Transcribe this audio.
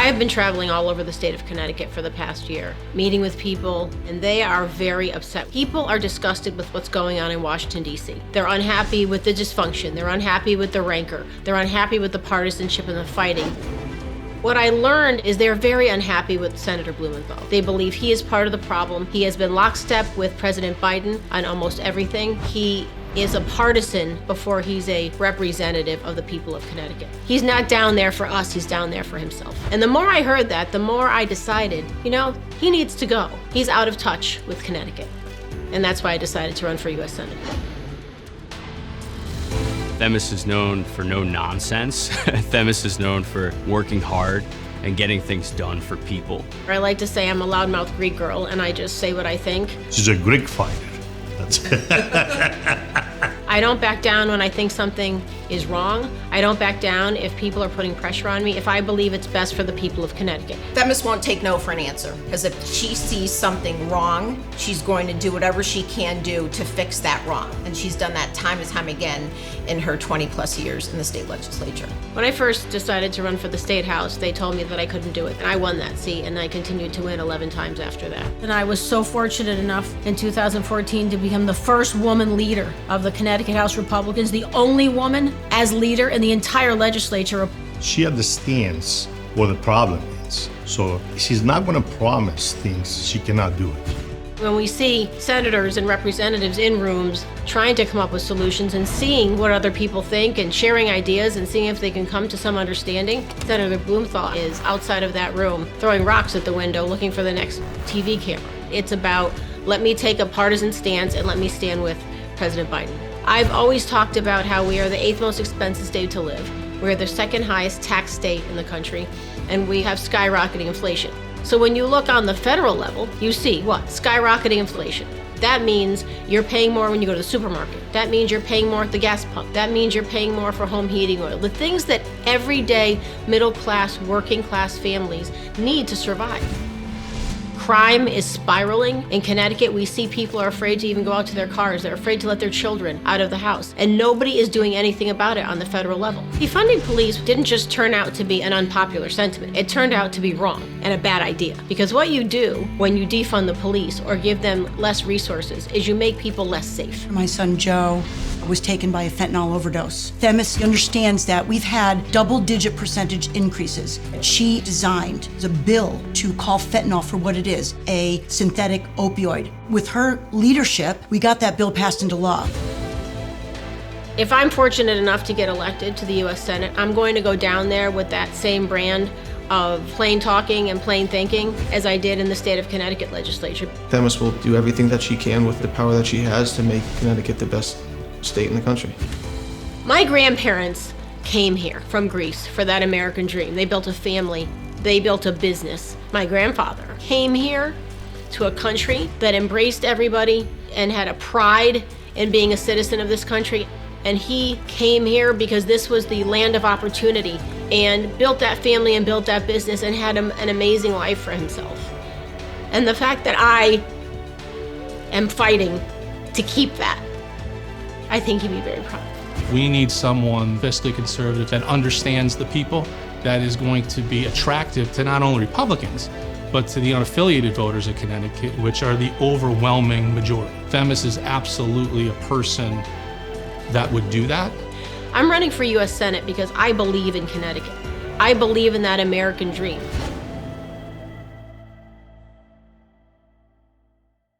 I have been traveling all over the state of Connecticut for the past year, meeting with people, and they are very upset. People are disgusted with what's going on in Washington, D.C. They're unhappy with the dysfunction. They're unhappy with the rancor. They're unhappy with the partisanship and the fighting. What I learned is they're very unhappy with Senator Blumenthal. They believe he is part of the problem. He has been lockstep with President Biden on almost everything. He is a partisan before he's a representative of the people of Connecticut. He's not down there for us, he's down there for himself. And the more I heard that, the more I decided, he needs to go. He's out of touch with Connecticut. And that's why I decided to run for U.S. Senate. Themis is known for no nonsense. Themis is known for working hard and getting things done for people. I like to say I'm a loudmouth Greek girl and I just say what I think. She's a Greek fighter. That's I don't back down when I think something is wrong. I don't back down if people are putting pressure on me, if I believe it's best for the people of Connecticut. Themis won't take no for an answer, because if she sees something wrong, she's going to do whatever she can do to fix that wrong. And she's done that time and time again in her 20 plus years in the state legislature. When I first decided to run for the state house, they told me that I couldn't do it. And I won that seat, and I continued to win 11 times after that. And I was so fortunate enough in 2014 to become the first woman leader of the Connecticut House Republicans, the only woman as leader in the entire legislature. She understands what the problem is. So she's not going to promise things she cannot do it. When we see senators and representatives in rooms trying to come up with solutions and seeing what other people think and sharing ideas and seeing if they can come to some understanding, Senator Blumenthal is outside of that room throwing rocks at the window looking for the next TV camera. It's about, let me take a partisan stance and let me stand with President Biden. I've always talked about how we are the 8th most expensive state to live. We're the 2nd highest tax state in the country, and we have skyrocketing inflation. So when you look on the federal level, you see what? Skyrocketing inflation. That means you're paying more when you go to the supermarket. That means you're paying more at the gas pump. That means you're paying more for home heating oil. The things that everyday middle class, working class families need to survive. Crime is spiraling. In Connecticut, we see people are afraid to even go out to their cars. They're afraid to let their children out of the house. And nobody is doing anything about it on the federal level. Defunding police didn't just turn out to be an unpopular sentiment. It turned out to be wrong and a bad idea. Because what you do when you defund the police or give them less resources is you make people less safe. My son Joe was taken by a fentanyl overdose. Themis understands that we've had double-digit percentage increases. She designed the bill to call fentanyl for what it is, a synthetic opioid. With her leadership, we got that bill passed into law. If I'm fortunate enough to get elected to the U.S. Senate, I'm going to go down there with that same brand of plain talking and plain thinking as I did in the state of Connecticut legislature. Themis will do everything that she can with the power that she has to make Connecticut the best state in the country. My grandparents came here from Greece for that American dream. They built a family. They built a business. My grandfather came here to a country that embraced everybody and had a pride in being a citizen of this country. And he came here because this was the land of opportunity and built that family and built that business and had an amazing life for himself. And the fact that I am fighting to keep that, I think he'd be very proud. We need someone fiscally conservative that understands the people, that is going to be attractive to not only Republicans, but to the unaffiliated voters of Connecticut, which are the overwhelming majority. Themis is absolutely a person that would do that. I'm running for U.S. Senate because I believe in Connecticut. I believe in that American dream.